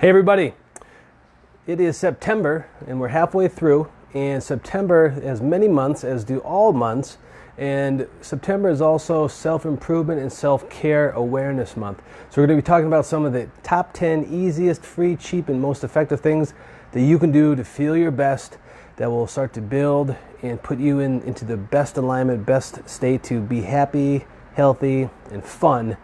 Hey everybody, it is September and we're halfway through, and September has many months, as do all months, and September is also self-improvement and self-care awareness month. So we're going to be talking about some of the top 10 easiest, free, cheap, and most effective things that you can do to feel your best, that will start to build and put you into the best alignment, best state to be happy, healthy, and fun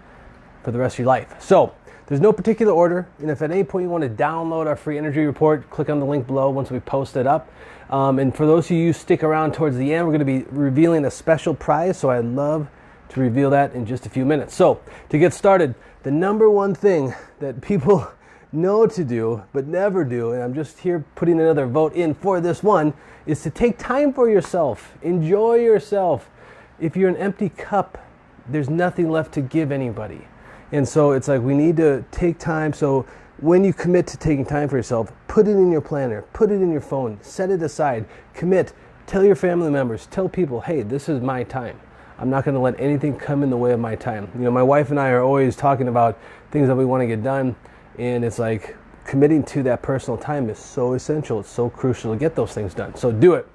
for the rest of your life. So there's no particular order, and if at any point you want to download our free energy report, click on the link below once we post it up. And for those of you who stick around towards the end, we're going to be revealing a special prize, so I'd love to reveal that in just a few minutes. So to get started, the number one thing that people know to do but never do, and I'm just here putting another vote in for this one, is to take time for yourself. Enjoy yourself. If you're an empty cup, there's nothing left to give anybody. And so it's like we need to take time. So when you commit to taking time for yourself, put it in your planner, put it in your phone, set it aside, commit, tell your family members, tell people, hey, this is my time. I'm not going to let anything come in the way of my time. You know, my wife and I are always talking about things that we want to get done, and it's like committing to that personal time is so essential. It's so crucial to get those things done. So do it.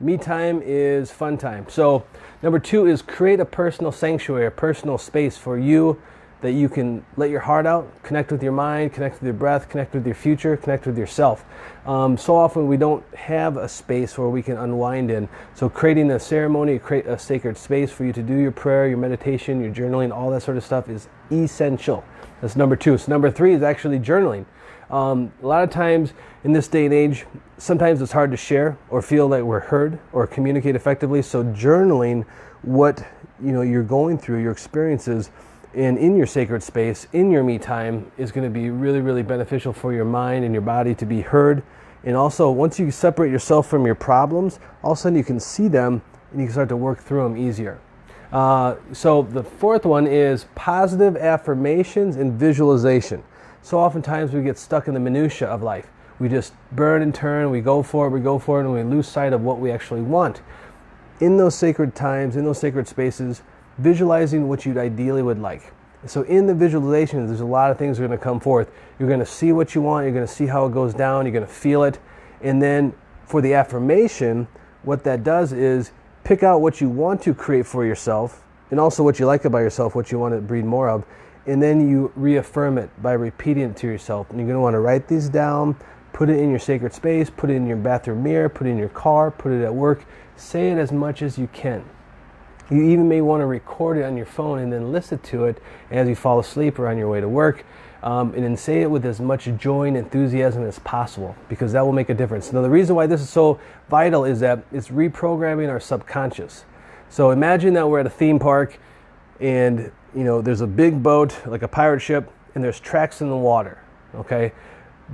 Me time is fun time. So number 2 is create a personal sanctuary, a personal space for you that you can let your heart out, connect with your mind, connect with your breath, connect with your future, connect with yourself. So often we don't have a space where we can unwind in. So creating a ceremony, create a sacred space for you to do your prayer, your meditation, your journaling, all that sort of stuff is essential. That's number 2. So number 3 is actually journaling. A lot of times in this day and age, sometimes it's hard to share or feel like we're heard or communicate effectively. So journaling what you're going through, your experiences, and in your sacred space, in your me time, is going to be really, really beneficial for your mind and your body to be heard. And also, once you separate yourself from your problems, all of a sudden you can see them and you can start to work through them easier. So the 4th one is positive affirmations and visualization. So oftentimes we get stuck in the minutia of life. We just burn and turn, we go for it, and we lose sight of what we actually want. In those sacred times, in those sacred spaces, visualizing what you ideally would like. So in the visualization, there's a lot of things that are going to come forth. You're going to see what you want, you're going to see how it goes down, you're going to feel it. And then for the affirmation, what that does is pick out what you want to create for yourself, and also what you like about yourself, what you want to breed more of, and then you reaffirm it by repeating it to yourself. And you're going to want to write these down, put it in your sacred space, put it in your bathroom mirror, put it in your car, put it at work. Say it as much as you can. You even may want to record it on your phone and then listen to it as you fall asleep or on your way to work, and then say it with as much joy and enthusiasm as possible, because that will make a difference. Now, the reason why this is so vital is that it's reprogramming our subconscious. So imagine that we're at a theme park and there's a big boat like a pirate ship and there's tracks in the water. Okay,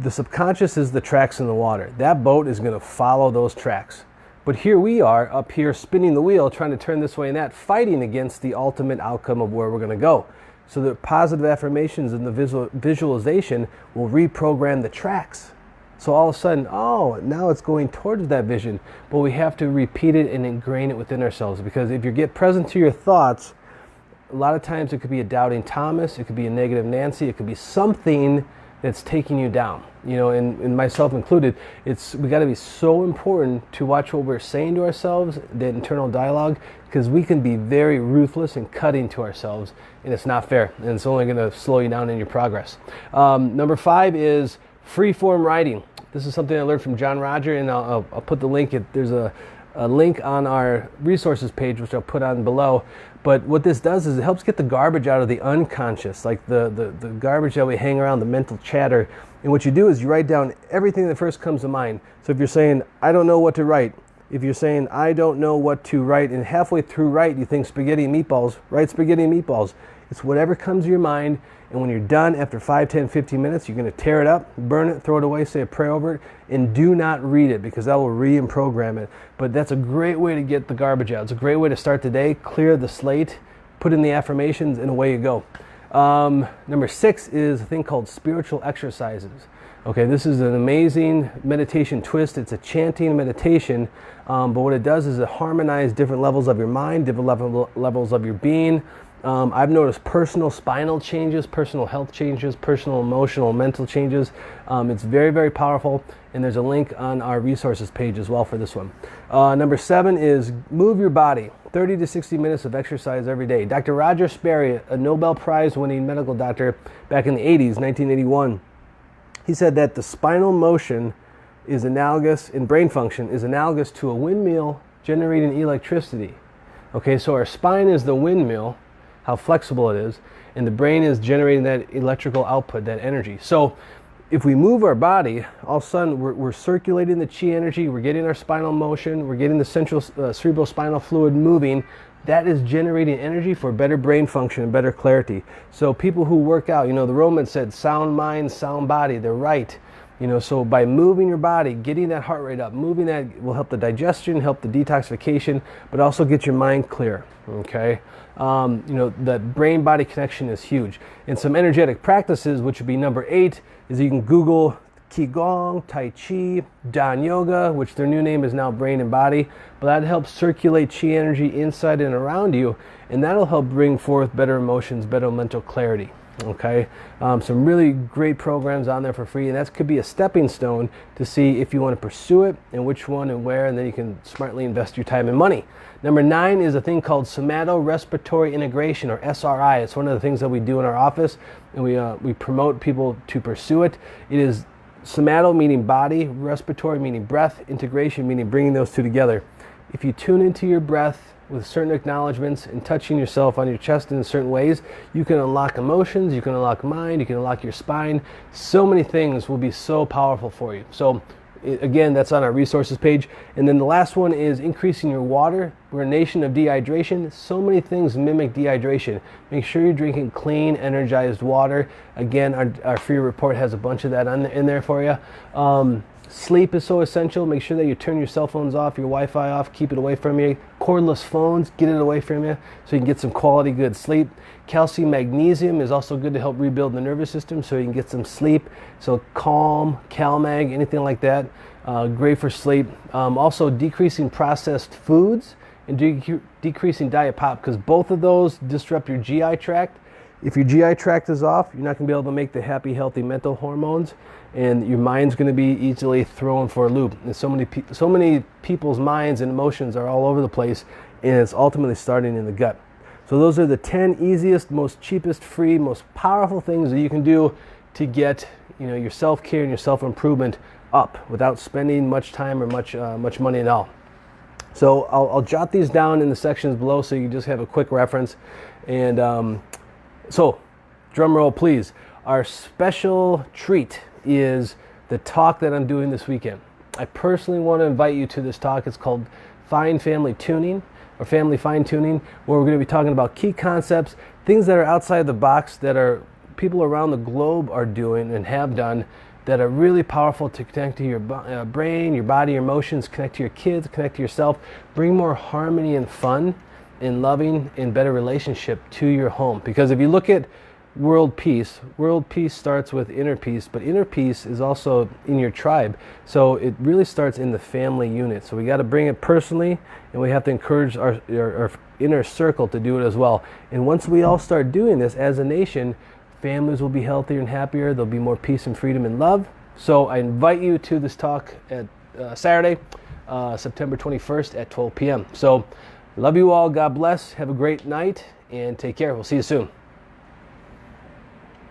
the subconscious is the tracks in the water. That boat is going to follow those tracks. But here we are up here spinning the wheel, trying to turn this way and that, fighting against the ultimate outcome of where we're going to go. So the positive affirmations and the visualization will reprogram the tracks. So all of a sudden, now it's going towards that vision. But we have to repeat it and ingrain it within ourselves, because if you get present to your thoughts, a lot of times it could be a doubting Thomas, it could be a negative Nancy, it could be something that's taking you down, and myself included. We got to be so important to watch what we're saying to ourselves, the internal dialogue, because we can be very ruthless and cutting to ourselves, and it's not fair, and it's only going to slow you down in your progress. Number 5 is free-form writing. This is something I learned from John Roger, and I'll put the link. There's a link on our resources page, which I'll put on below. But what this does is it helps get the garbage out of the unconscious, like the garbage that we hang around, the mental chatter. And what you do is you write down everything that first comes to mind. So if you're saying, I don't know what to write, if you're saying, I don't know what to write, and halfway through write, you think spaghetti and meatballs, write spaghetti and meatballs. It's whatever comes to your mind, and when you're done, after 5, 10, 15 minutes, you're going to tear it up, burn it, throw it away, say a prayer over it, and do not read it, because that will reprogram it. But that's a great way to get the garbage out. It's a great way to start the day, clear the slate, put in the affirmations, and away you go. Number 6 is a thing called spiritual exercises. Okay, this is an amazing meditation twist. It's a chanting meditation, but what it does is it harmonizes different levels of your mind, different levels of your being, I've noticed personal spinal changes, personal health changes, personal emotional, mental changes. It's very, very powerful, and there's a link on our resources page as well for this one. Number 7 is move your body. 30 to 60 minutes of exercise every day. Dr. Roger Sperry, a Nobel Prize winning medical doctor back in the 80s, 1981, he said that the spinal motion is analogous, in brain function, is analogous to a windmill generating electricity. Okay, so our spine is the windmill, how flexible it is, and the brain is generating that electrical output, that energy. So if we move our body, all of a sudden we're circulating the chi energy, we're getting our spinal motion, we're getting the central cerebral spinal fluid moving. That is generating energy for better brain function and better clarity. So people who work out, the Romans said sound mind, sound body. They're right. So by moving your body, getting that heart rate up, moving that will help the digestion, help the detoxification, but also get your mind clear. Okay, the brain-body connection is huge. And some energetic practices, which would be number 8, is you can Google Qigong, Tai Chi, Dan Yoga, which their new name is now Brain and Body, but that helps circulate chi energy inside and around you, and that'll help bring forth better emotions, better mental clarity. Okay, some really great programs on there for free, and that could be a stepping stone to see if you want to pursue it and which one and where, and then you can smartly invest your time and money. Number 9 is a thing called somato-respiratory integration, or SRI. It's one of the things that we do in our office, and we promote people to pursue it. It is somato meaning body, respiratory meaning breath, integration meaning bringing those two together. If you tune into your breath with certain acknowledgments and touching yourself on your chest in certain ways, you can unlock emotions, you can unlock mind, you can unlock your spine. So many things will be so powerful for you. So again, that's on our resources page. And then the last one is increasing your water. We're a nation of dehydration. So many things mimic dehydration. Make sure you're drinking clean, energized water. Again, our free report has a bunch of that in there for you. Sleep is so essential. Make sure that you turn your cell phones off, your Wi-Fi off, keep it away from you. Cordless phones, get it away from you so you can get some quality, good sleep. Calcium, magnesium is also good to help rebuild the nervous system so you can get some sleep. So Calm, CalMag, anything like that, great for sleep. Also decreasing processed foods and decreasing diet pop, because both of those disrupt your GI tract. If your GI tract is off, you're not going to be able to make the happy, healthy mental hormones, and your mind's going to be easily thrown for a loop. And so many people's minds and emotions are all over the place, and it's ultimately starting in the gut. So those are the 10 easiest, most cheapest, free, most powerful things that you can do to get your self-care and your self-improvement up without spending much time or much money at all. So I'll jot these down in the sections below so you just have a quick reference. And so, drum roll please. Our special treat is the talk that I'm doing this weekend. I personally want to invite you to this talk. It's called Fine Family Tuning, or Family Fine Tuning, where we're going to be talking about key concepts, things that are outside the box that are people around the globe are doing and have done, that are really powerful to connect to your brain, your body, your emotions, connect to your kids, connect to yourself, bring more harmony and fun and loving and better relationship to your home. Because if you look at world peace starts with inner peace, but inner peace is also in your tribe. So it really starts in the family unit. So we got to bring it personally, and we have to encourage our inner circle to do it as well. And once we all start doing this as a nation, families will be healthier and happier. There'll be more peace and freedom and love. So I invite you to this talk at Saturday, September 21st at 12 p.m. So love you all. God bless. Have a great night and take care. We'll see you soon.